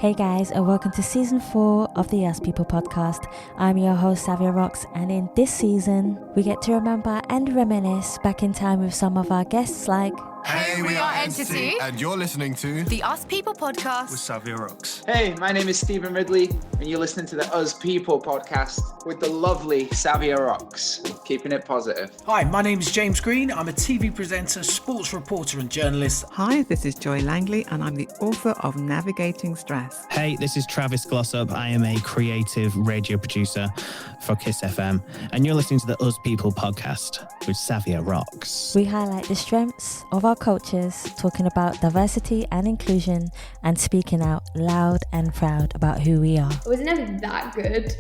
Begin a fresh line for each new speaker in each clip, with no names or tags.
Hey guys, and welcome to season 4 of the Us People podcast. I'm your host Savia Rocks, and in this season, we get to remember and reminisce back in time with some of our guests like...
Hey, we are Entity,
and you're listening to
the Us People podcast
with Savia Rocks.
Hey, my name is Stephen Ridley, and you're listening to the Us People podcast with the lovely Savia Rocks, keeping it positive.
Hi, my name is James Green. I'm a TV presenter, sports reporter and journalist.
Hi, this is Joy Langley, and I'm the author of Navigating Stress.
Hey, this is Travis Glossop. I am a creative radio producer for Kiss FM, and you're listening to the Us People podcast with Savia Rocks.
We highlight the strengths of our cultures, talking about diversity and inclusion, and speaking out loud and proud about who we are.
I was never that good.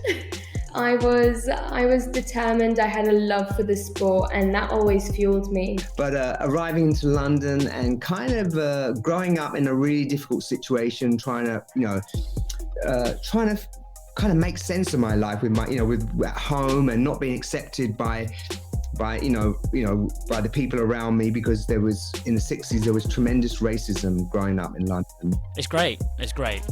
I was determined. I had a love for the sport, and that always fueled me.
But arriving into London and kind of growing up in a really difficult situation, trying to kind of make sense of my life with at home, and not being accepted by the people around me, because in the 60s there was tremendous racism growing up in London.
It's great.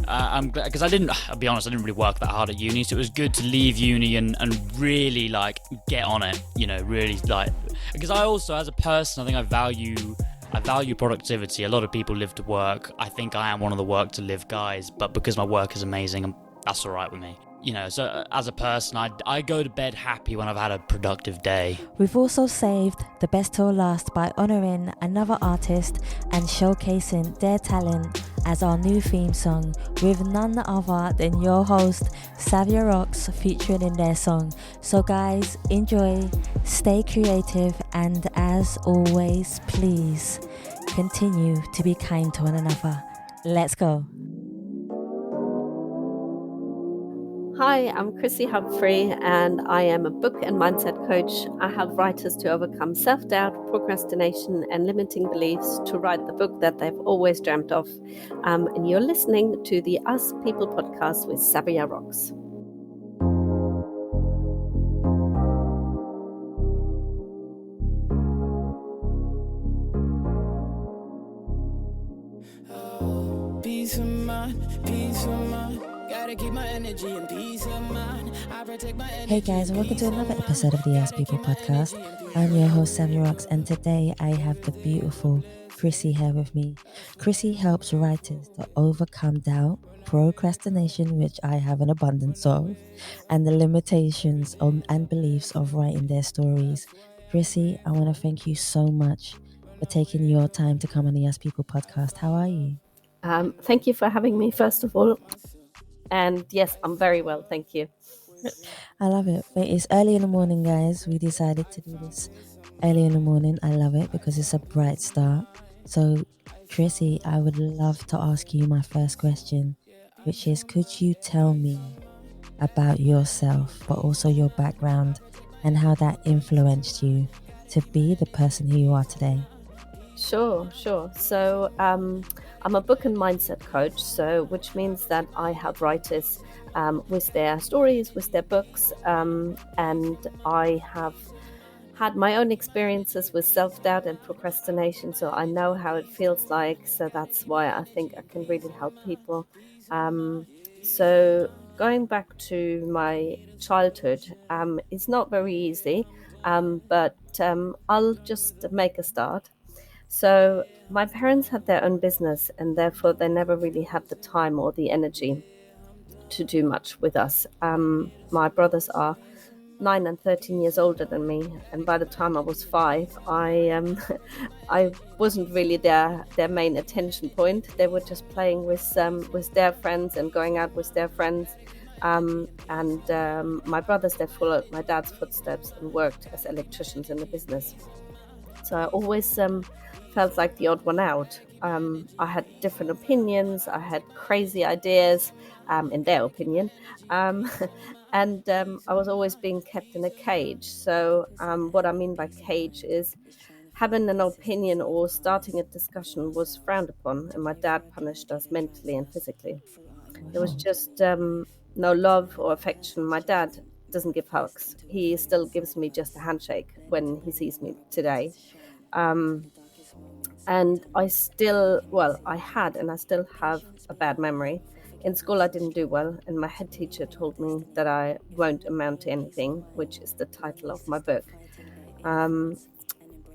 I'm glad, because I'll be honest, I didn't really work that hard at uni, so it was good to leave uni and really get on it, really because I also, as a person, I think I value productivity. A lot of people live to work. I think I am one of the work to live guys, but because my work is amazing, that's all right with me. So as a person, I go to bed happy when I've had a productive day.
We've also saved the best till last by honouring another artist and showcasing their talent as our new theme song, with none other than your host, Savia Rocks, featuring in their song. So guys, enjoy, stay creative, and as always, please continue to be kind to one another. Let's go.
Hi, I'm Chrissy Humphrey, and I am a book and mindset coach. I help writers to overcome self-doubt, procrastination, and limiting beliefs to write the book that they've always dreamt of. And you're listening to the Us People podcast with Savia Rocks.
Peace of mind. Keep my energy and peace of mind. I protect my energy.
Hey guys, and welcome to another episode of the Us People podcast. I'm your host, Savia Rocks, and today I have the beautiful Chrissy here with me. Chrissy helps writers to overcome doubt, procrastination, which I have an abundance of, and the limitations and beliefs of writing their stories. Chrissy, I want to thank you so much for taking your time to come on the Us People podcast. How are you?
Thank you for having me, first of all. And yes, I'm very well, thank you.
I love it. But it's early in the morning, guys. We decided to do this early in the morning. I love it because it's a bright start. So, Chrissy, I would love to ask you my first question, which is, could you tell me about yourself, but also your background and how that influenced you to be the person who you are today?
Sure. So I'm a book and mindset coach, which means that I help writers with their stories, with their books, and I have had my own experiences with self-doubt and procrastination, so I know how it feels like. So that's why I think I can really help people. So going back to my childhood, it's not very easy, but I'll just make a start. So my parents had their own business, and therefore they never really had the time or the energy to do much with us. My brothers are 9 and 13 years older than me, and by the time I was 5, I wasn't really their main attention point. They were just playing with their friends and going out with their friends. My brothers, they followed my dad's footsteps and worked as electricians in the business. So I always felt like the odd one out. I had different opinions. I had crazy ideas, in their opinion. And I was always being kept in a cage. So what I mean by cage is having an opinion or starting a discussion was frowned upon, and my dad punished us mentally and physically. There was just no love or affection. My dad doesn't give hugs. He still gives me just a handshake when he sees me today. And I had and I still have a bad memory. In school, I didn't do well, and my head teacher told me that I won't amount to anything, which is the title of my book.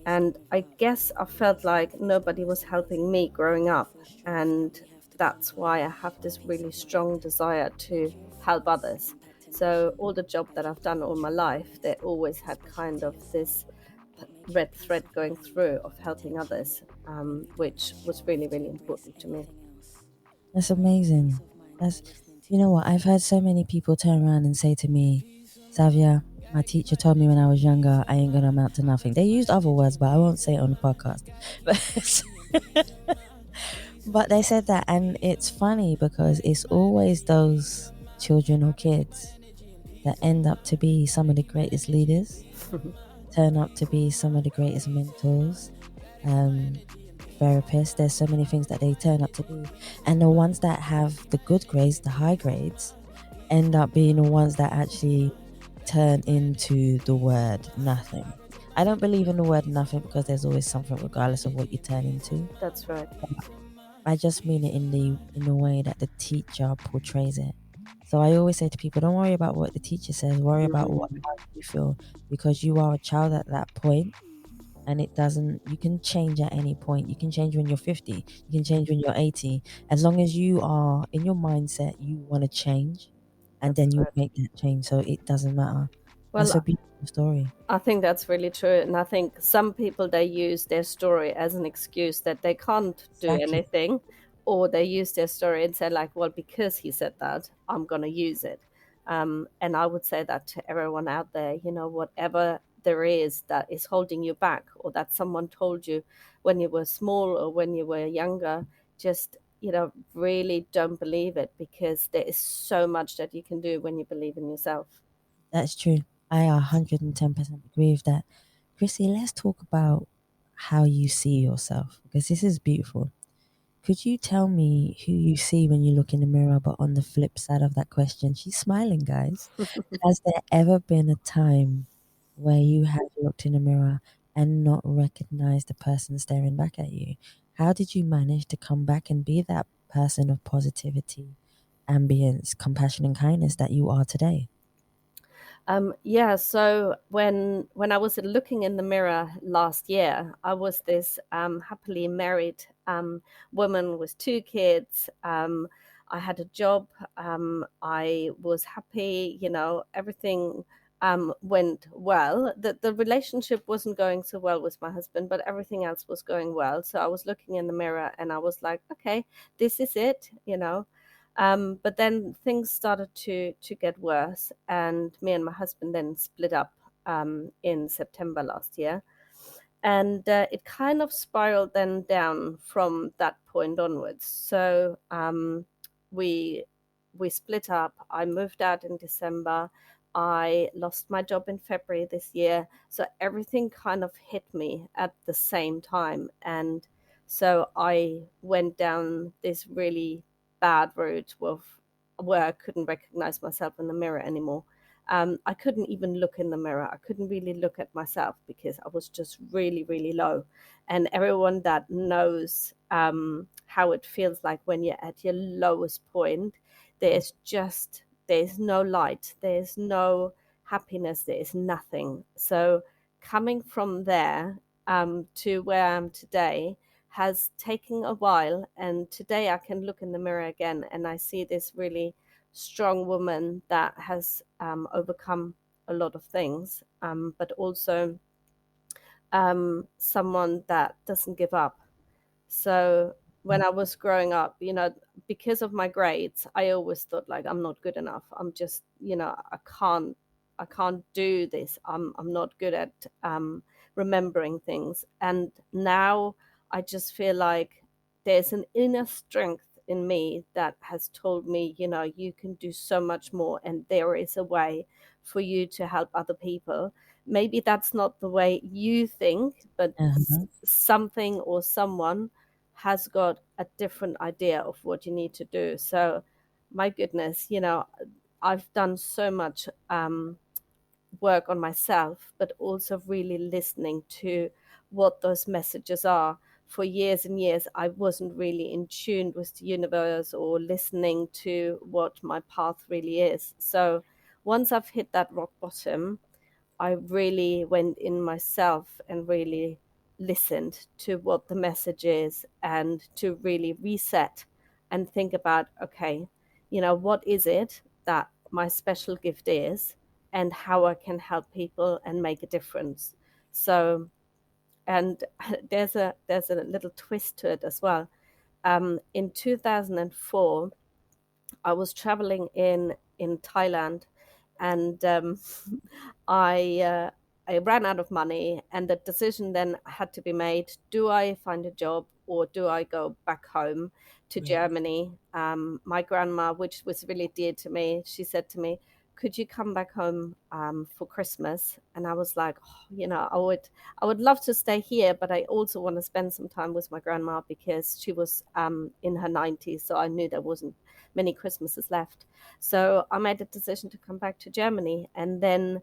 And I guess I felt like nobody was helping me growing up. And that's why I have this really strong desire to help others. So all the job that I've done all my life, they always had kind of this red thread going through of helping others, which was really, really important to me.
That's amazing. You know what? I've heard so many people turn around and say to me, Savia, my teacher told me when I was younger, I ain't going to amount to nothing. They used other words, but I won't say it on the podcast. But they said that, and it's funny because it's always those children or kids that end up to be some of the greatest leaders, turn up to be some of the greatest mentors, therapists. There's so many things that they turn up to be, and the ones that have the good grades, the high grades, end up being the ones that actually turn into the word nothing. I don't believe in the word nothing because there's always something regardless of what you turn into.
That's right.
I just mean it in the way that the teacher portrays it. So I always say to people, don't worry about what the teacher says, worry about what you feel, because you are a child at that point, and you can change at any point. You can change when you're 50, you can change when you're 80. As long as you are in your mindset, you want to change, and then you make that change. So it doesn't matter. That's a beautiful story.
I think that's really true. And I think some people, they use their story as an excuse that they can't do anything, or they use their story and say like, well, because he said that, I'm going to use it. And I would say that to everyone out there, whatever there is that is holding you back, or that someone told you when you were small or when you were younger, just, really don't believe it, because there is so much that you can do when you believe in yourself.
That's true. I 110% agree with that. Chrissy, let's talk about how you see yourself, because this is beautiful. Could you tell me who you see when you look in the mirror? But on the flip side of that question, she's smiling, guys. Has there ever been a time where you have looked in the mirror and not recognized the person staring back at you? How did you manage to come back and be that person of positivity, ambience, compassion, and kindness that you are today?
So when I was looking in the mirror last year, I was this happily married woman with 2 kids. I had a job. I was happy. Everything went well. The relationship wasn't going so well with my husband, but everything else was going well. So I was looking in the mirror and I was like, okay, this is it. But then things started to get worse, and me and my husband then split up in September last year, and it kind of spiraled then down from that point onwards. So we split up. I moved out in December. I lost my job in February this year. So everything kind of hit me at the same time, and so I went down this really bad route where I couldn't recognize myself in the mirror anymore. I couldn't even look in the mirror. I couldn't really look at myself because I was just really, really low. And everyone that knows how it feels like when you're at your lowest point, there's no light, there's no happiness, there is nothing. So coming from there to where I am today has taken a while, and today I can look in the mirror again and I see this really strong woman that has overcome a lot of things, but also someone that doesn't give up. So when I was growing up, because of my grades, I always thought like, I'm not good enough. I'm just, I can't do this. I'm not good at remembering things. And now I just feel like there's an inner strength in me that has told me, you can do so much more, and there is a way for you to help other people. Maybe that's not the way you think, but something or someone has got a different idea of what you need to do. So my goodness, I've done so much work on myself, but also really listening to what those messages are for years and years, I wasn't really in tune with the universe or listening to what my path really is. So once I've hit that rock bottom, I really went in myself and really listened to what the message is, and to really reset and think about, okay, what is it that my special gift is, and how I can help people and make a difference. So, and there's a little twist to it as well. In 2004, I was traveling in Thailand, and I I ran out of money, and the decision then had to be made: do I find a job, or do I go back home to Germany? My grandma, which was really dear to me, she said to me, "Could you come back home for Christmas?" And I was like, oh, I would love to stay here, but I also want to spend some time with my grandma, because she was in her 90s, so I knew there wasn't many Christmases left. So I made a decision to come back to Germany, and then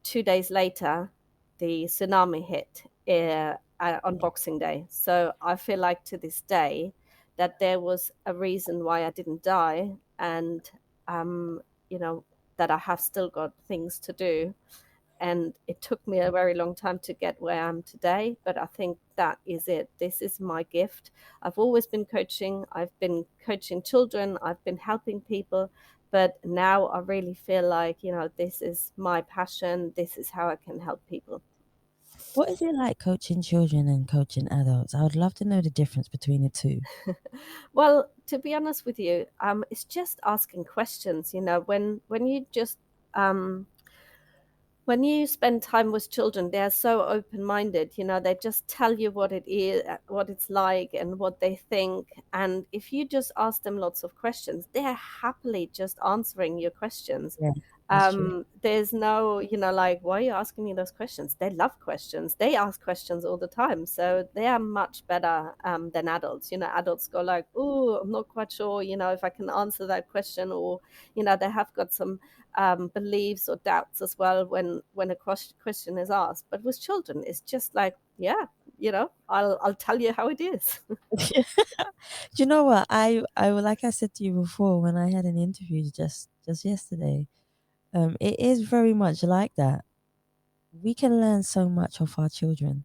2 days later, the tsunami hit on Boxing Day. So I feel like to this day that there was a reason why I didn't die, and that I have still got things to do. And it took me a very long time to get where I am today, but I think that is it. This is my gift. I've always been coaching. I've been coaching children. I've been helping people, but now I really feel like, this is my passion. This is how I can help people.
What is it like coaching children and coaching adults? I would love to know the difference between the two.
Well, to be honest with you, it's just asking questions. When you just when you spend time with children, they're so open-minded. They just tell you what it is, what it's like, and what they think. And if you just ask them lots of questions, they're happily just answering your questions.
Yeah, that's true.
There's no, like, why are you asking me those questions? They love questions. They ask questions all the time. So they are much better than adults. Adults go like, oh, I'm not quite sure, if I can answer that question, or, they have got some beliefs or doubts as well when a question is asked. But with children, it's just like, yeah, I'll tell you how it is.
Do you know what? I like I said to you before when I had an interview just yesterday. It is very much like that. We can learn so much of our children.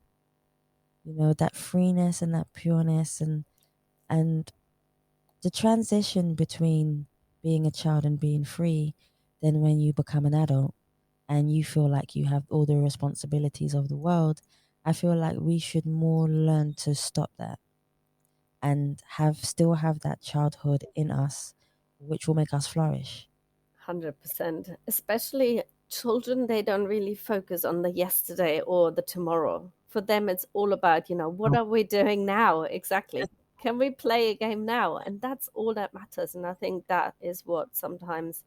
That freeness and that pureness, and the transition between being a child and being free, then when you become an adult and you feel like you have all the responsibilities of the world, I feel like we should more learn to stop that and still have that childhood in us, which will make us flourish.
100%. Especially children, they don't really focus on the yesterday or the tomorrow. For them, it's all about, what are we doing now? Exactly. Can we play a game now? And that's all that matters. And I think that is what sometimes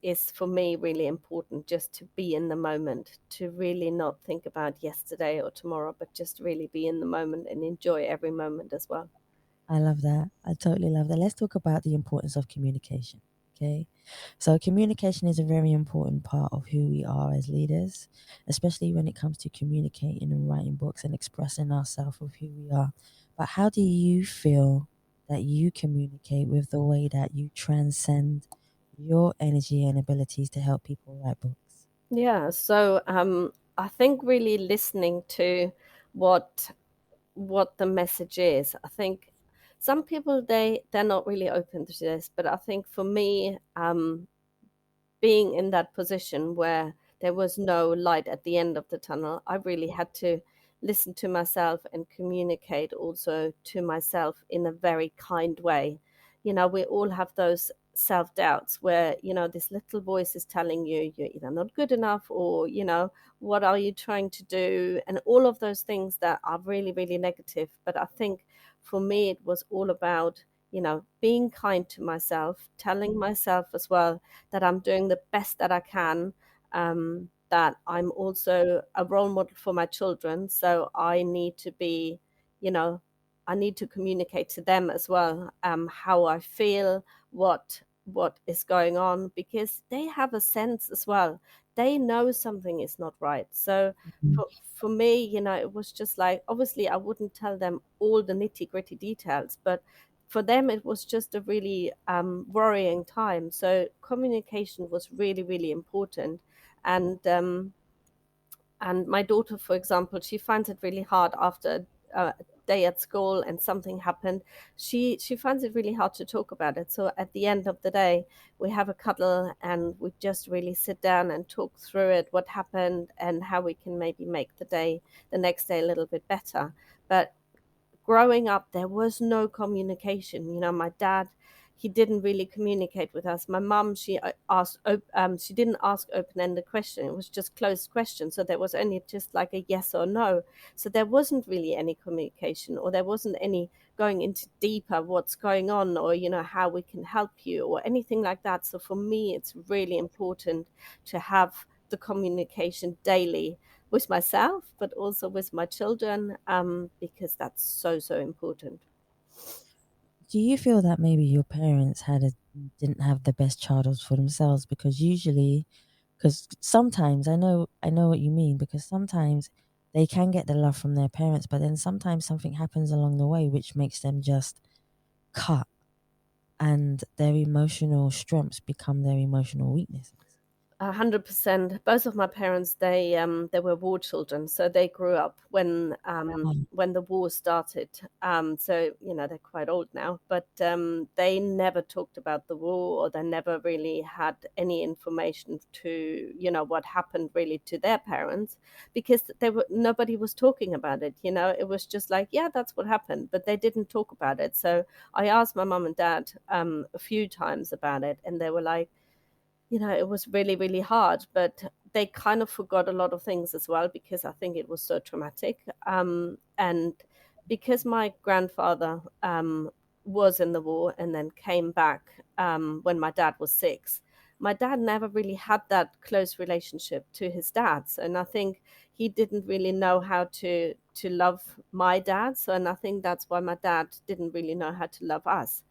is for me really important, just to be in the moment, to really not think about yesterday or tomorrow, but just really be in the moment and enjoy every moment as well.
I love that. I totally love that. Let's talk about the importance of communication. Okay. So, communication is a very important part of who we are as leaders, especially when it comes to communicating and writing books and expressing ourselves of who we are. But how do you feel that you communicate with the way that you transcend your energy and abilities to help people write books?
Yeah. So, I think really listening to what the message is. I think some people, they're not really open to this, but I think for me, being in that position where there was no light at the end of the tunnel, I really had to listen to myself and communicate also to myself in a very kind way. We all have those self doubts where, this little voice is telling you you're either not good enough, or, what are you trying to do? And all of those things that are really, really negative. But I think for me, it was all about, being kind to myself, telling myself as well that I'm doing the best that I can, that I'm also a role model for my children. So I need to be, I need to communicate to them as well, how I feel, what what is going on, because they have a sense as well. They know something is not right. So for me, it was just like, obviously I wouldn't tell them all the nitty-gritty details, but for them it was just a really worrying time. So communication was really, really important. And my daughter, for example, she finds it really hard after a day at school and something happened. She finds it really hard to talk about it. So at the end of the day, we have a cuddle and we just really sit down and talk through it, what happened and how we can maybe make the next day a little bit better. But growing up, there was no communication. My dad, he didn't really communicate with us. My mum, she didn't ask open-ended question. It was just closed question. So there was only just like a yes or no. So there wasn't really any communication, or there wasn't any going into deeper what's going on, or how we can help you or anything like that. So for me, it's really important to have the communication daily with myself, but also with my children, because that's so, so important.
Do you feel that maybe your parents didn't have the best childhood for themselves? Because sometimes I know what you mean, because sometimes they can get the love from their parents, but then sometimes something happens along the way which makes them just cut, and their emotional strengths become their emotional weaknesses.
100%. Both of my parents, they were war children, so they grew up when the war started. So they're quite old now, but they never talked about the war, or they never really had any information to what happened really to their parents, because nobody was talking about it. It was just like, yeah, that's what happened, but they didn't talk about it. So I asked my mom and dad a few times about it, and they were like, it was really, really hard, but they kind of forgot a lot of things as well, because I think it was so traumatic. And because my grandfather was in the war and then came back when my dad was 6, my dad never really had that close relationship to his dad. And I think he didn't really know how to love my dad. So, and I think that's why my dad didn't really know how to love us.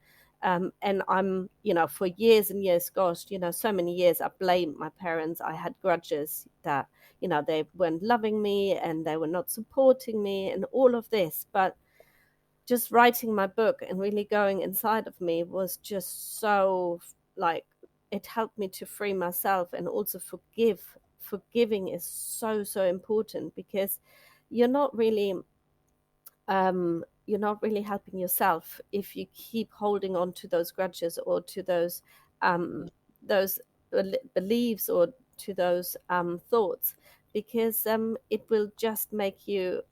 And I'm, for years and years, gosh, so many years, I blamed my parents. I had grudges that, they weren't loving me and they were not supporting me and all of this. But just writing my book and really going inside of me was just so, like, it helped me to free myself and also forgive. Forgiving is so, so important, because you're not really helping yourself if you keep holding on to those grudges, or to those beliefs, or to those thoughts, because it will just make you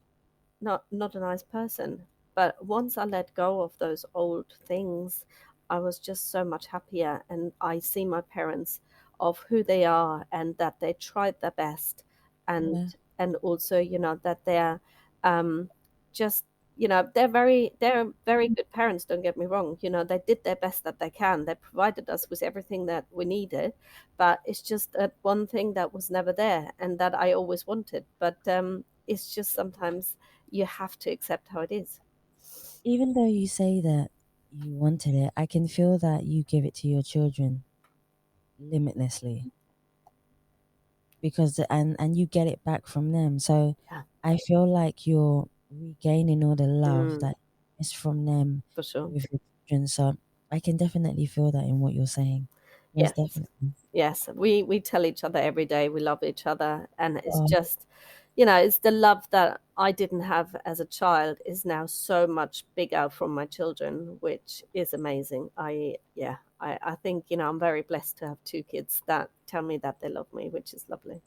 not a nice person. But once I let go of those old things, I was just so much happier, and I see my parents of who they are, and that they tried their best, and
Yeah.
and also that they're just they're very good parents, don't get me wrong. They did their best that they can. They provided us with everything that we needed, but it's just that one thing that was never there and that I always wanted. But it's just sometimes you have to accept how it is.
Even though you say that you wanted it, I can feel that you give it to your children limitlessly, because and you get it back from them. So
Yeah.
I feel like you're regaining all the love
Mm,
that is from them
for sure.
with your children. So I can definitely feel that in what you're saying. Most
Yes.
definitely.
Yes, we tell each other every day we love each other, and it's
Oh,
just, it's the love that I didn't have as a child is now so much bigger from my children, which is amazing. I think, I'm very blessed to have 2 kids that tell me that they love me, which is lovely.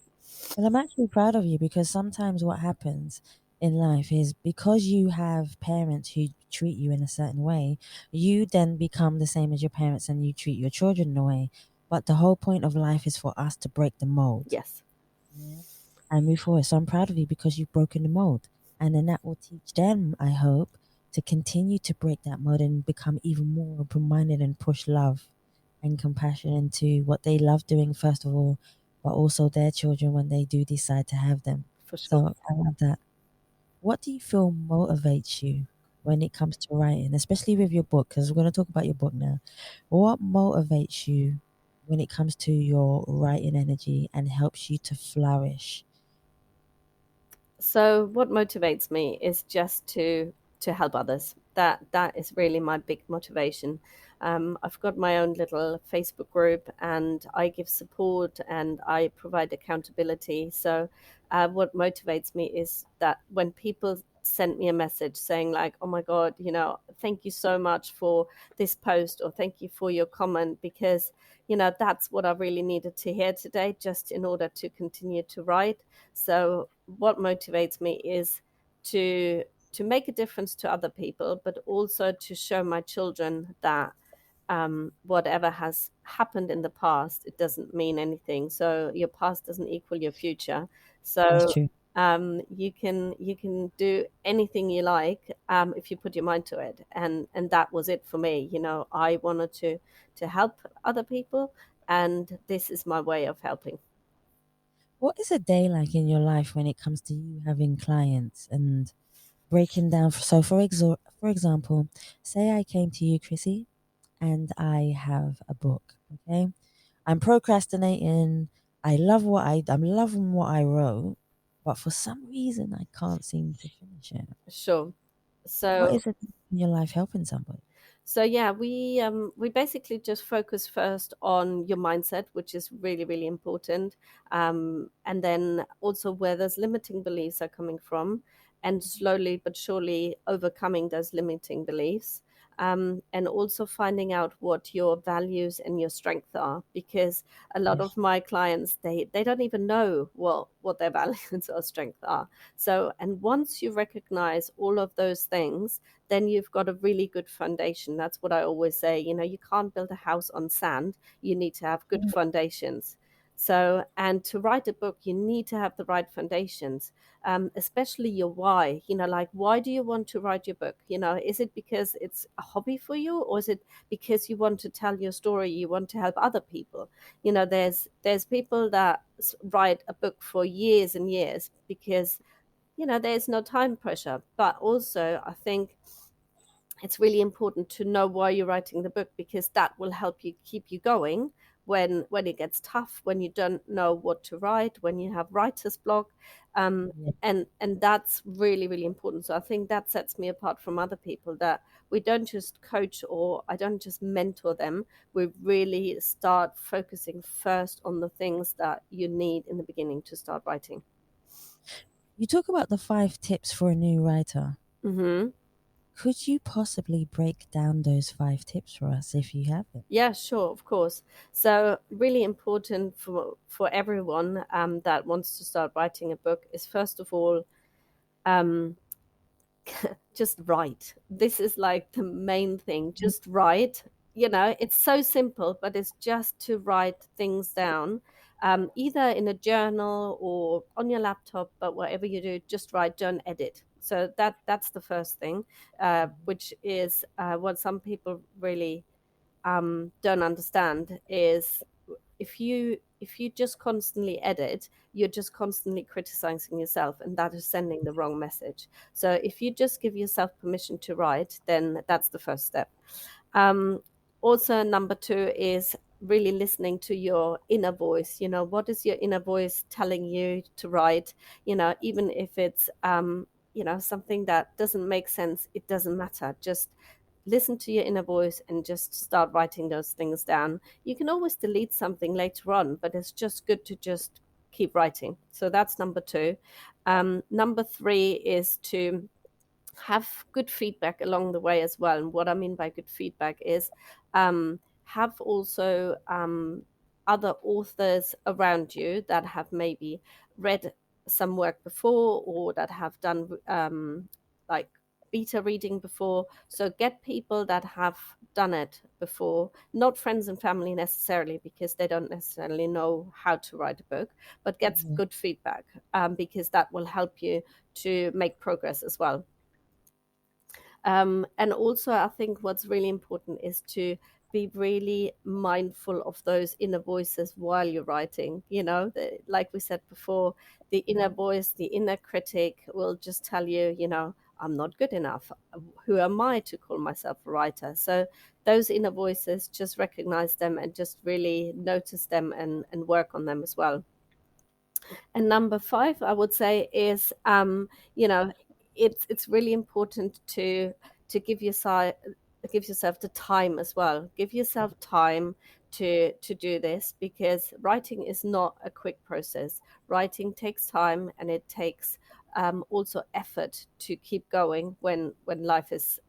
well, I'm actually proud of you, because sometimes what happens in life is, because you have parents who treat you in a certain way, you then become the same as your parents and you treat your children in a way. But the whole point of life is for us to break the mold.
Yes.
Yeah. And move forward. So I'm proud of you, because you've broken the mold. And then that will teach them, I hope, to continue to break that mold and become even more open minded and push love and compassion into what they love doing, first of all, but also their children when they do decide to have them.
For sure.
So I love that. What do you feel motivates you? when it comes to writing, especially with your book? Because we're going to talk about your book now. What motivates you when it comes to your writing energy and helps you to flourish?
So what motivates me is just to help others. That is really my big motivation. I've got my own little Facebook group, and I give support and I provide accountability. So what motivates me is that when people send me a message saying like, oh my god, thank you so much for this post, or thank you for your comment, because that's what I really needed to hear today, just in order to continue to write. So what motivates me is to make a difference to other people, but also to show my children that whatever has happened in the past, it doesn't mean anything. So your past doesn't equal your future.
That's
So
true.
you can do anything you like, if you put your mind to it. And that was it for me. I wanted to help other people, and this is my way of helping.
What is a day like in your life when it comes to you having clients and breaking down? So, for example, say I came to you, Chrissy, and I have a book. Okay, I'm procrastinating. I'm loving what I wrote, but for some reason I can't seem to finish it.
Sure.
What
So
is it in your life helping somebody?
So yeah, we basically just focus first on your mindset, which is really really important, and then also where those limiting beliefs are coming from, and slowly but surely overcoming those limiting beliefs, and also finding out what your values and your strengths are, because a lot
Yes.
of my clients, they don't even know what their values or strengths are. So, and once you recognize all of those things, then you've got a really good foundation. That's what I always say. You can't build a house on sand. You need to have good
Mm.
foundations. So, and to write a book, you need to have the right foundations, especially your why. Like, why do you want to write your book? Is it because it's a hobby for you, or is it because you want to tell your story? You want to help other people? There's people that write a book for years and years because there's no time pressure. But also, I think it's really important to know why you're writing the book, because that will help you keep you going when it gets tough, when you don't know what to write, when you have writer's block.
Yeah.
And that's really really important. So I think that sets me apart from other people, that we don't just coach, or I don't just mentor them. We really start focusing first on the things that you need in the beginning to start writing.
You talk about the 5 tips for a new writer.
Hmm.
Could you possibly break down those 5 tips for us if you have them?
Yeah, sure, of course. So, really important for everyone that wants to start writing a book is, first of all, um, just write. This is like the main thing. Just write. It's so simple, but it's just to write things down, either in a journal or on your laptop. But whatever you do, just write. Don't edit. So that's the first thing, which is what some people really don't understand, is if you just constantly edit, you're just constantly criticizing yourself, and that is sending the wrong message. So if you just give yourself permission to write, then that's the first step. um, Also, number two is really listening to your inner voice. What is your inner voice telling you to write? Even if it's something that doesn't make sense, it doesn't matter. Just listen to your inner voice and just start writing those things down. You can always delete something later on, but it's just good to just keep writing. So that's number two. Number three is to have good feedback along the way as well. And what I mean by good feedback is, have also other authors around you that have maybe read some work before, or that have done like beta reading before. So get people that have done it before, not friends and family necessarily, because they don't necessarily know how to write a book, but get some
Yeah.
good feedback, because that will help you to make progress as well. And also, I think what's really important is to be really mindful of those inner voices while you're writing. Like we said before, the inner voice, the inner critic will just tell you, I'm not good enough. Who am I to call myself a writer? So those inner voices, just recognize them and just really notice them and work on them as well. And number 5, I would say, is it's really important to give yourself the time as well. Give yourself time to do this, because writing is not a quick process. Writing takes time, and it takes also effort to keep going when life is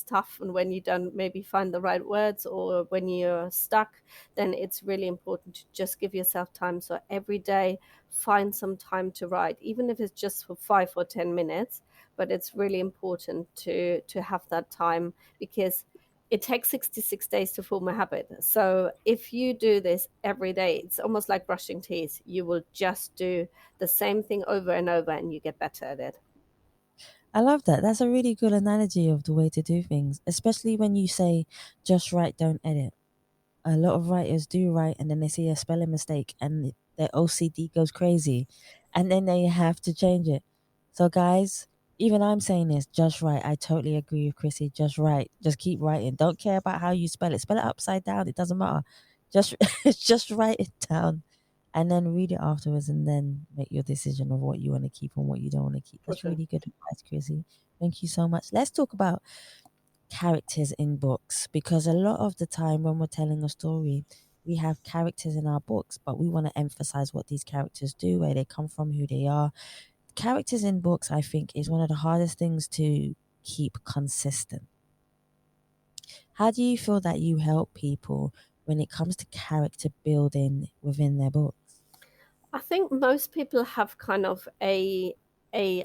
tough, and when you don't maybe find the right words, or when you're stuck. Then it's really important to just give yourself time. So every day, find some time to write, even if it's just for 5 or 10 minutes. But it's really important to have that time, because it takes 66 days to form a habit. So if you do this every day, it's almost like brushing teeth. You will just do the same thing over and over, and you get better at it.
I love that. That's a really good analogy of the way to do things, especially when you say just write, don't edit. A lot of writers do write and then they see a spelling mistake and their OCD goes crazy and then they have to change it. So, guys, even I'm saying this, just write. I totally agree with Chrissy. Just write. Just keep writing. Don't care about how you spell it. Spell it upside down. It doesn't matter. Just, just write it down and then read it afterwards and then make your decision of what you want to keep and what you don't want to keep. That's really good advice, Chrissy. Thank you so much. Let's talk about characters in books, because a lot of the time when we're telling a story, we have characters in our books, but we want to emphasize what these characters do, where they come from, who they are. Characters in books, I think, is one of the hardest things to keep consistent. How do you feel that you help people when it comes to character building within their books?
I think most people have kind of a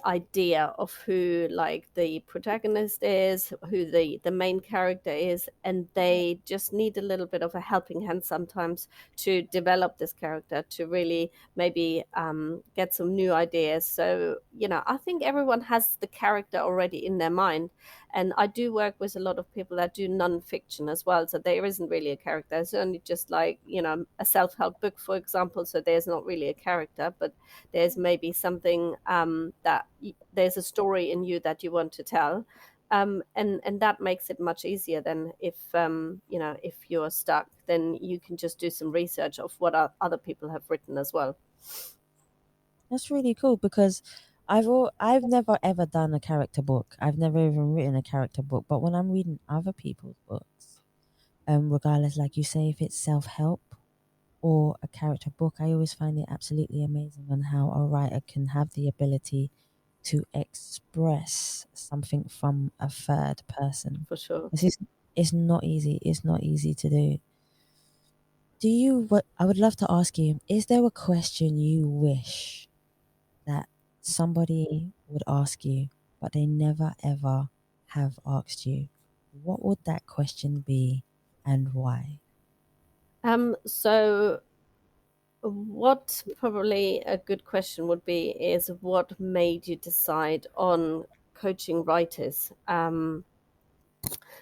idea of who, like, the protagonist is, who the main character is, and they just need a little bit of a helping hand sometimes to develop this character, to really maybe get some new ideas. So I think everyone has the character already in their mind. And I do work with a lot of people that do non-fiction as well, so there isn't really a character. It's only just like a self-help book, for example. So there's not really a character, but there's maybe something that there's a story in you that you want to tell, and that makes it much easier than if if you're stuck. Then you can just do some research of what other people have written as well.
That's really cool, because I've never ever done a character book. I've never even written a character book. But when I'm reading other people's books, regardless, like you say, if it's self-help or a character book, I always find it absolutely amazing on how a writer can have the ability to express something from a third person.
For sure.
It's not easy. It's not easy to do. I would love to ask you, is there a question you wish that somebody would ask you, but they never ever have asked you? What would that question be and why?
So what probably a good question would be is, what made you decide on coaching writers?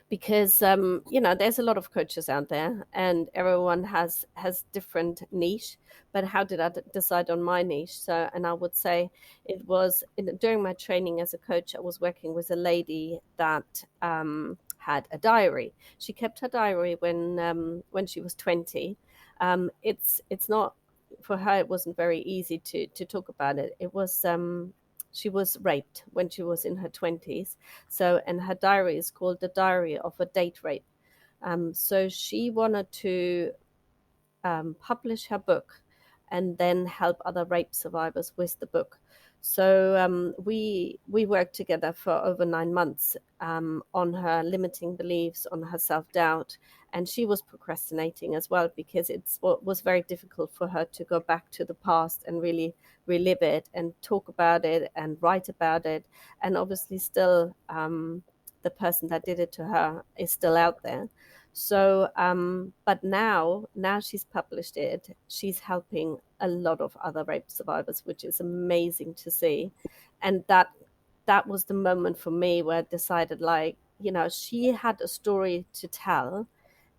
Because there's a lot of coaches out there, and everyone has different niche. But how did I decide on my niche? So, and I would say it was during my training as a coach, I was working with a lady that had a diary. She kept her diary when she was 20. It's not, for her, it wasn't very easy to talk about it. It was she was raped when she was in her 20s. So, and her diary is called The Diary of a Date Rape. So she wanted to publish her book and then help other rape survivors with the book. So we worked together for over 9 months on her limiting beliefs, on her self-doubt, and she was procrastinating as well, because it was very difficult for her to go back to the past and really relive it and talk about it and write about it. And obviously still the person that did it to her is still out there. So, but now she's published it. She's helping a lot of other rape survivors, which is amazing to see. And that was the moment for me where I decided, like, she had a story to tell.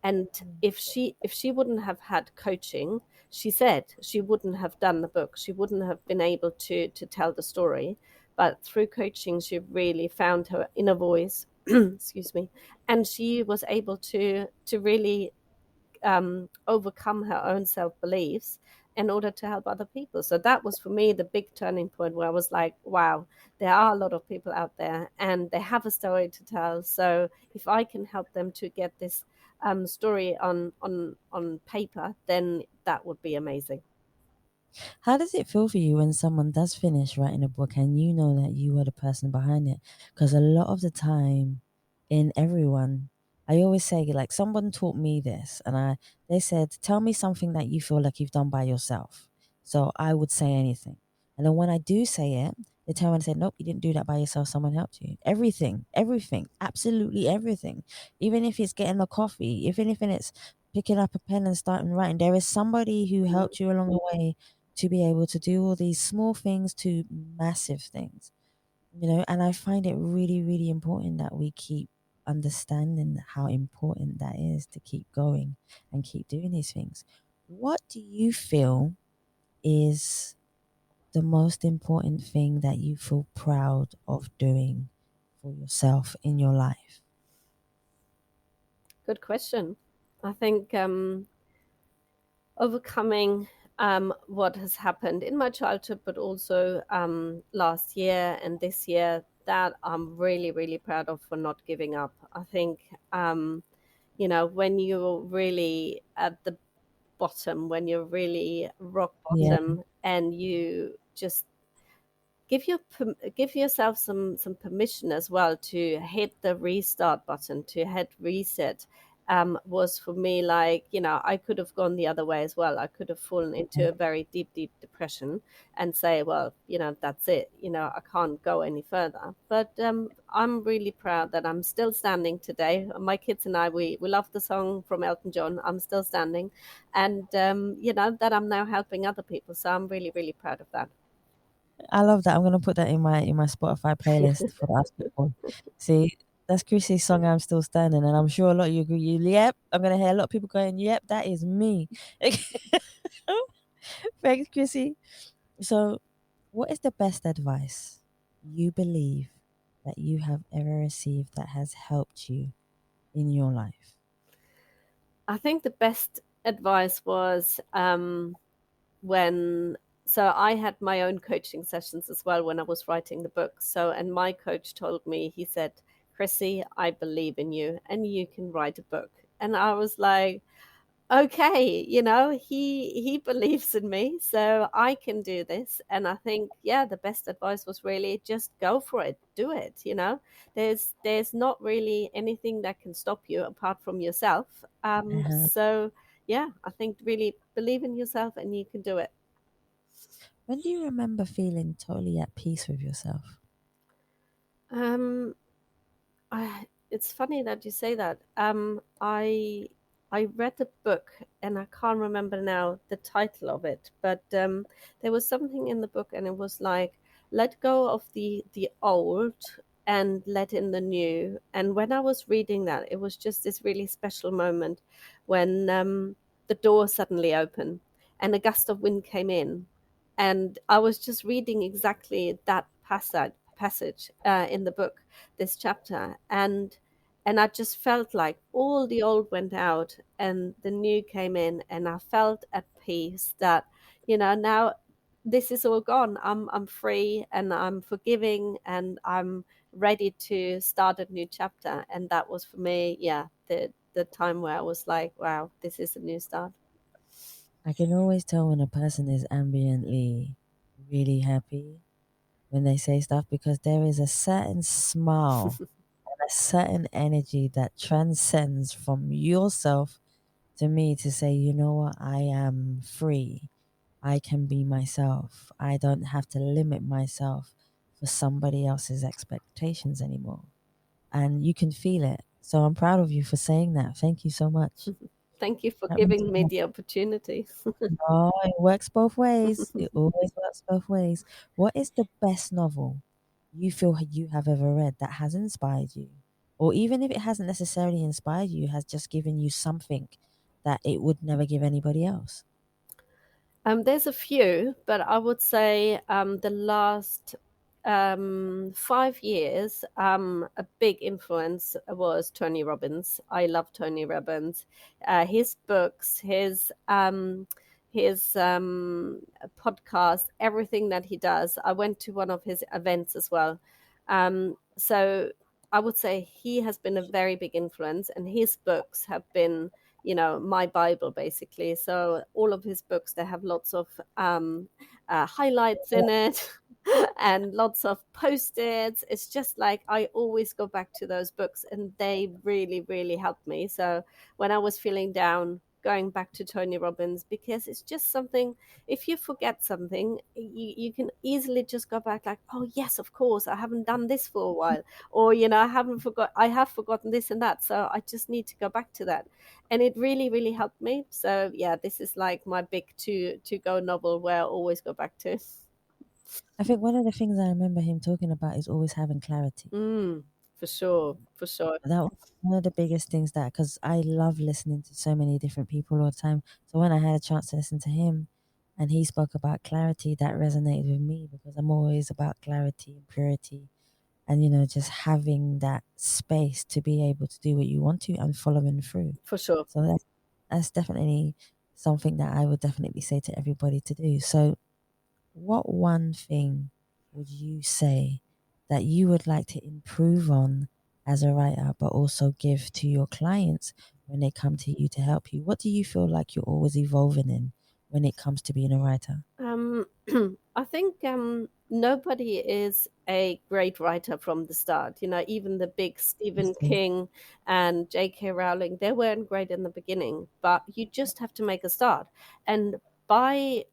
And if she wouldn't have had coaching, she said she wouldn't have done the book. She wouldn't have been able to tell the story. but through coaching, she really found her inner voice. Excuse me, and she was able to really overcome her own self beliefs in order to help other people. So that was for me the big turning point where I was like, wow, there are a lot of people out there and they have a story to tell. So if I can help them to get this story on paper, then that would be amazing.
How does it feel for you when someone does finish writing a book and you know that you are the person behind it? Because a lot of the time, in everyone, I always say, like, someone taught me this, and they said, tell me something that you feel like you've done by yourself. So I would say anything. And then when I do say it, they turn around and say, nope, you didn't do that by yourself. Someone helped you. Everything, absolutely everything. Even if it's getting a coffee, even if it's picking up a pen and starting writing, there is somebody who helped you along the way to be able to do all these small things to massive things, and I find it really, really important that we keep understanding how important that is to keep going and keep doing these things. What do you feel is the most important thing that you feel proud of doing for yourself in your life?
Good question. I think overcoming what has happened in my childhood, but also last year and this year, that I'm really, really proud of for not giving up. I think, when you're really at the bottom, when you're really rock
Yeah.
bottom, and you just give yourself some permission as well to hit the restart button, to hit reset. Was for me like, I could have gone the other way as well. I could have fallen into a very deep depression and say, well, that's it, I can't go any further. But I'm really proud that I'm still standing today. My kids and I, we love the song from Elton John, I'm Still Standing. And that I'm now helping other people, so I'm really, really proud of that.
I love that. I'm gonna put that in my Spotify playlist for the Us people. See, that's Chrissy's song. I'm Still Standing, and I'm sure a lot of you agree. Yep, I'm gonna hear a lot of people going, "Yep, that is me." Thanks, Chrissy. So, what is the best advice you believe that you have ever received that has helped you in your life?
I think the best advice was when so I had my own coaching sessions as well when I was writing the book. So, and my coach told me, he said, Chrissy, I believe in you and you can write a book. And I was like, okay, he believes in me, so I can do this. And I think, yeah, the best advice was really just go for it, do it. There's not really anything that can stop you apart from yourself.
Uh-huh.
So yeah, I think really believe in yourself and you can do it.
When do you remember feeling totally at peace with yourself?
um it's funny that you say that. I read a book and I can't remember now the title of it, but there was something in the book and it was like, let go of the old and let in the new. And when I was reading that, it was just this really special moment when the door suddenly opened and a gust of wind came in, and I was just reading exactly that passage in the book, this chapter. And I just felt like all the old went out and the new came in, and I felt at peace that, now this is all gone. I'm free and I'm forgiving and I'm ready to start a new chapter. And that was for me, yeah, the time where I was like, wow, this is a new start.
I can always tell when a person is ambiently really happy when they say stuff, because there is a certain smile and a certain energy that transcends from yourself to me to say, you know what, I am free. I can be myself. I don't have to limit myself for somebody else's expectations anymore. And you can feel it. So I'm proud of you for saying that. Thank you so much.
Thank you for
That means
giving
a
me
lot.
the opportunity.
Oh, it works both ways. It always works both ways. What is the best novel you feel you have ever read that has inspired you? Or even if it hasn't necessarily inspired you, has just given you something that it would never give anybody else?
There's a few, but I would say the last 5 years, a big influence was Tony Robbins. I love Tony Robbins. His books, his podcast, everything that he does. I went to one of his events as well. So I would say he has been a very big influence, and his books have been, my Bible basically. So all of his books, they have lots of highlights in it and lots of post-its. It's just like I always go back to those books, and they really, really helped me. So when I was feeling down, going back to Tony Robbins, because it's just something, if you forget something, you can easily just go back like, oh yes, of course, I haven't done this for a while, or I have forgotten this and that, so I just need to go back to that. And it really, really helped me. So yeah, this is like my big to go novel where I always go back to.
I think one of the things I remember him talking about is always having clarity.
For sure.
That was one of the biggest things, that because I love listening to so many different people all the time. So when I had a chance to listen to him and he spoke about clarity, that resonated with me, because I'm always about clarity and purity and, just having that space to be able to do what you want to and following through.
For sure.
So that's definitely something that I would definitely say to everybody to do. So what one thing would you say that you would like to improve on as a writer, but also give to your clients when they come to you to help you? What do you feel like you're always evolving in when it comes to being a writer?
I think nobody is a great writer from the start. Even the big Stephen King and J.K. Rowling, they weren't great in the beginning, but you just have to make a start. And by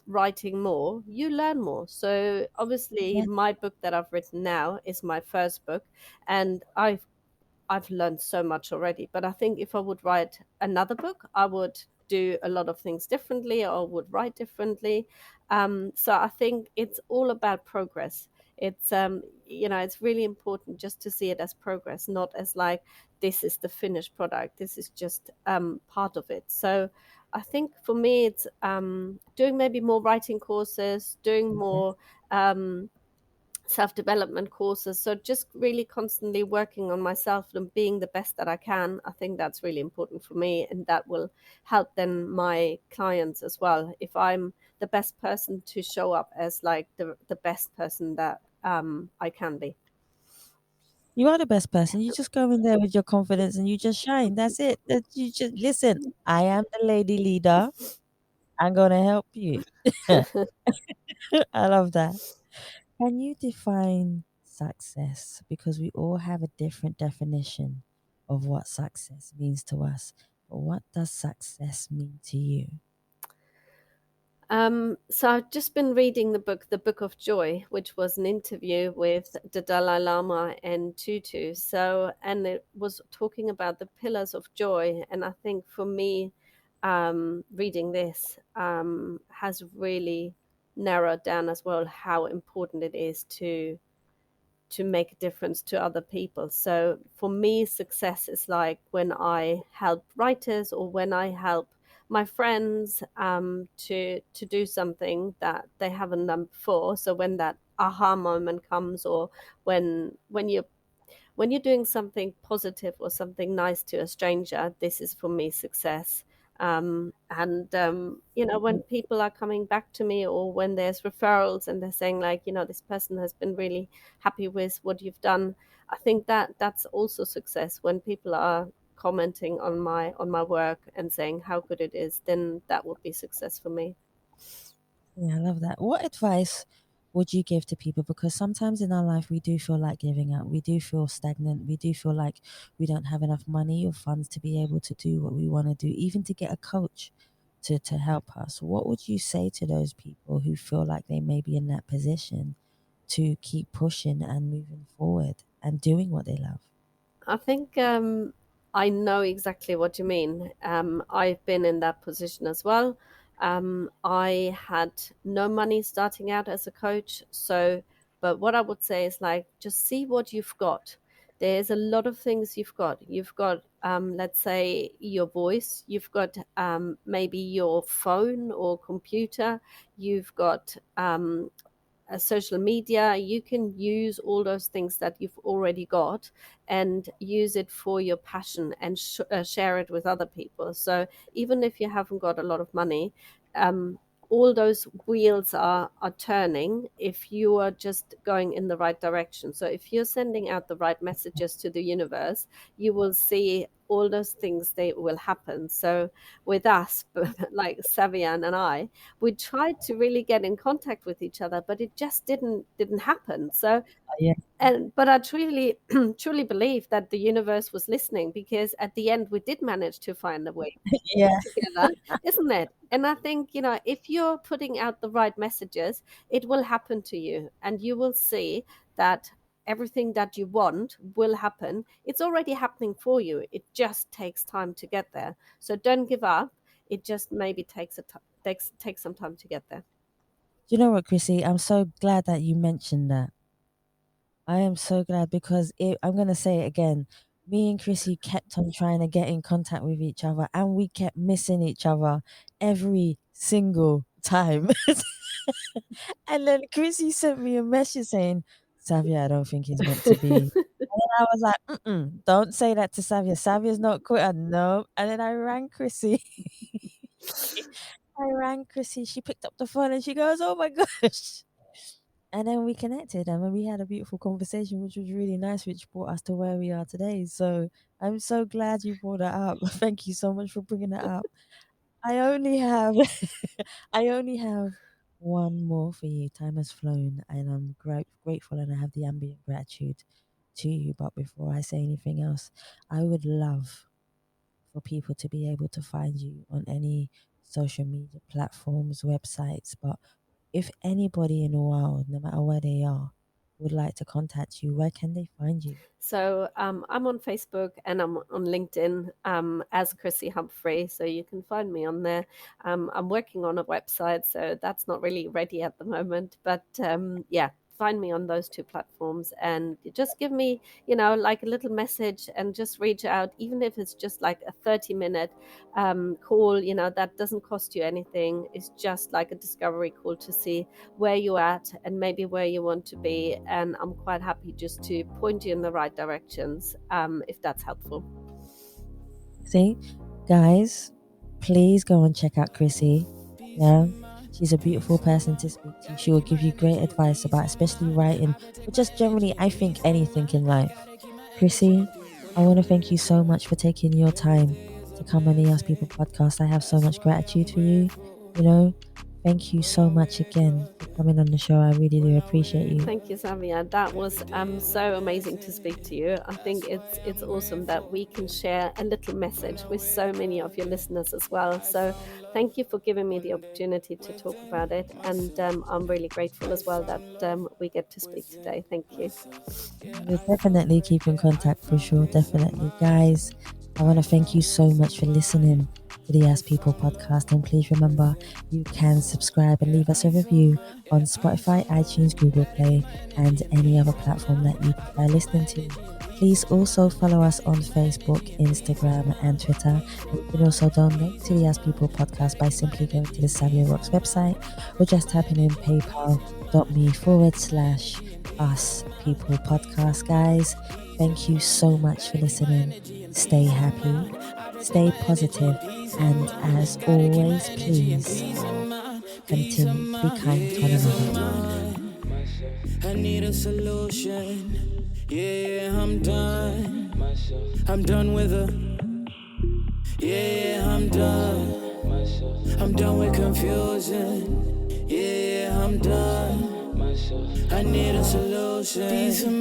writing more, you learn more. So obviously, my book that I've written now is my first book, and I've learned so much already. But I think if I would write another book, I would do a lot of things differently, or would write differently. So I think it's all about progress. It's really important just to see it as progress, not as like this is the finished product. This is just part of it. So I think for me, it's doing maybe more writing courses, doing more self-development courses. So just really constantly working on myself and being the best that I can. I think that's really important for me, and that will help then my clients as well. If I'm the best person to show up as like the best person that I can be.
You are the best person. You just go in there with your confidence and you just shine. That's it. That you just listen. I am the lady leader. I'm gonna help you. I love that. Can you define success? Because we all have a different definition of what success means to us. But what does success mean to you?
So I've just been reading the Book of Joy, which was an interview with the Dalai Lama and Tutu. And it was talking about the pillars of joy. And I think for me, reading this has really narrowed down as well how important it is to make a difference to other people. So for me, success is like when I help writers, or when I help my friends to do something that they haven't done before. So when that aha moment comes, or when you're doing something positive or something nice to a stranger, this is for me success. When people are coming back to me, or when there's referrals and they're saying like, this person has been really happy with what you've done, I think that's also success. When people are commenting on my work and saying how good it is, then that would be success for me.
Yeah, I love that. What advice would you give to people? Because sometimes in our life, we do feel like giving up. We do feel stagnant. We do feel like we don't have enough money or funds to be able to do what we want to do, even to get a coach to help us. What would you say to those people who feel like they may be in that position to keep pushing and moving forward and doing what they love?
I think I know exactly what you mean. I've been in that position as well. I had no money starting out as a coach. But what I would say is like, just see what you've got. There's a lot of things you've got. You've got, let's say, your voice. You've got maybe your phone or computer. You've got social media. You can use all those things that you've already got and use it for your passion and share it with other people. So even if you haven't got a lot of money, all those wheels are turning if you are just going in the right direction. So if you're sending out the right messages to the universe, you will see all those things, they will happen. So with us, like Savia and I, we tried to really get in contact with each other, but it just didn't happen. So
Yeah.
but I truly truly believe that the universe was listening, because at the end we did manage to find a way
Yeah.
together, isn't it? And I think, if you're putting out the right messages, it will happen to you, and you will see that everything that you want will happen. It's already happening for you. It just takes time to get there. So don't give up. It just maybe takes some time to get there.
Do you know what, Chrissy? I'm so glad that you mentioned that. I am so glad because I'm going to say it again. Me and Chrissy kept on trying to get in contact with each other, and we kept missing each other every single time. And then Chrissy sent me a message saying, Savia, I don't think he's meant to be. And then I was like, don't say that to Savia. Savia's not quitter. No. And then I rang Chrissy. She picked up the phone and she goes, oh my gosh. And then we connected and then we had a beautiful conversation, which was really nice, which brought us to where we are today. So I'm so glad you brought that up. Thank you so much for bringing that up. I only have one more for you. Time has flown, and I'm grateful, and I have the ambient gratitude to you. But before I say anything else, I would love for people to be able to find you on any social media platforms, websites. But if anybody in the world, no matter where they are, would like to contact you, where can they find you?
So I'm on Facebook and I'm on LinkedIn as Chrissy Humphrey. So you can find me on there. I'm working on a website, so that's not really ready at the moment. But find me on those two platforms and just give me, like a little message and just reach out, even if it's just like a 30-minute call, that doesn't cost you anything. It's just like a discovery call to see where you're at and maybe where you want to be. And I'm quite happy just to point you in the right directions, if that's helpful.
See, guys, please go and check out Chrissy. Yeah. She's a beautiful person to speak to. She will give you great advice about especially writing, but just generally, I think anything in life. Chrissy, I want to thank you so much for taking your time to come on the Ask People podcast. I have so much gratitude for you. Thank you so much again for coming on the show. I really do appreciate you.
Thank you, Savia. That was so amazing to speak to you. I think it's awesome that we can share a little message with so many of your listeners as well. So thank you for giving me the opportunity to talk about it. And I'm really grateful as well that we get to speak today. Thank you.
We'll definitely keep in contact for sure. Definitely. Guys, I want to thank you so much for listening to the Ask People podcast, and please remember you can subscribe and leave us a review on Spotify, iTunes, Google Play, and any other platform that you prefer listening to. Please also follow us on Facebook, Instagram, and Twitter. You can also donate to the Ask People podcast by simply going to the Savia Rocks website or just typing in paypal.me/Us People podcast. Guys, thank you so much for listening. Stay happy, stay positive, and as always, please continue to be kind to one another.
I need a solution. Yeah, I'm done. I'm done with her. Yeah, I'm done. I'm done with confusion. Yeah, I'm done. I need a solution. Peace of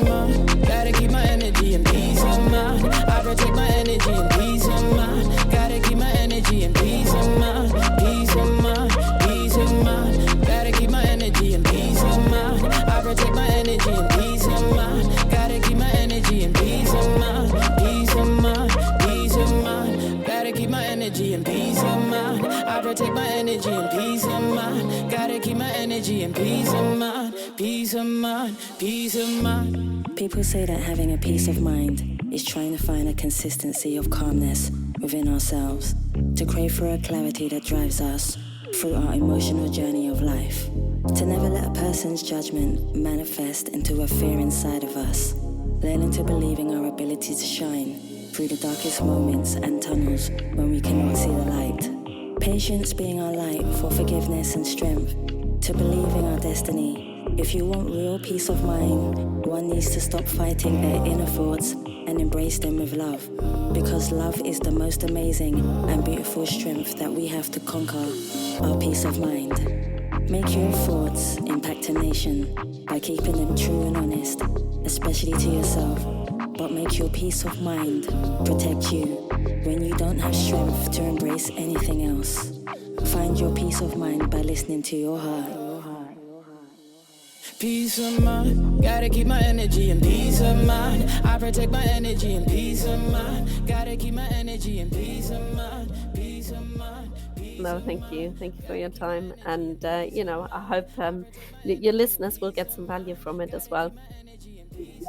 mind. Gotta keep my energy and peace of mind. I protect my energy and peace of mind. Gotta keep my energy and peace of mind. Peace of mind. Peace of mind. Gotta keep my energy and peace of mind. I protect my energy and peace of mind. Gotta keep my energy and peace of mind. Peace of mind. Peace of mind. Gotta keep my energy and peace of mind. I protect my energy and peace of mind. Gotta keep my energy and peace of mind. Peace of mind. Peace of mind.
People say that having a peace of mind is trying to find a consistency of calmness within ourselves, to crave for a clarity that drives us through our emotional journey of life. To never let a person's judgment manifest into a fear inside of us. Learning to believe in our ability to shine through the darkest moments and tunnels when we cannot see the light. Patience being our light for forgiveness and strength. To believe in our destiny. If you want real peace of mind, one needs to stop fighting their inner thoughts and embrace them with love. Because love is the most amazing and beautiful strength that we have to conquer our peace of mind. Make your thoughts impact a nation by keeping them true and honest, especially to yourself. But make your peace of mind protect you when you don't have strength to embrace anything else. Find your peace of mind by listening to your heart.
Peace of mind, gotta keep my energy and peace of mind. I protect my energy and peace of mind. Gotta keep my energy and peace of mind. Peace of mind.
No, thank you. Thank you for your time. And, I hope your listeners will get some value from it as well.
Peace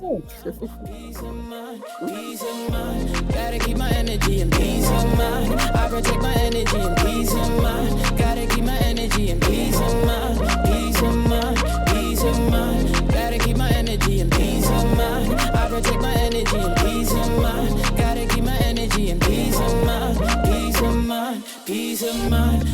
of mind, peace of mind. Gotta keep my energy and peace of mind. I protect my energy and peace of mind. Gotta keep my energy and peace of mind. Peace of mind, peace of mind. Gotta keep my energy and peace of mind. I protect my energy and peace of mind. Gotta keep my energy and peace of mind. Peace of mind, peace of mind.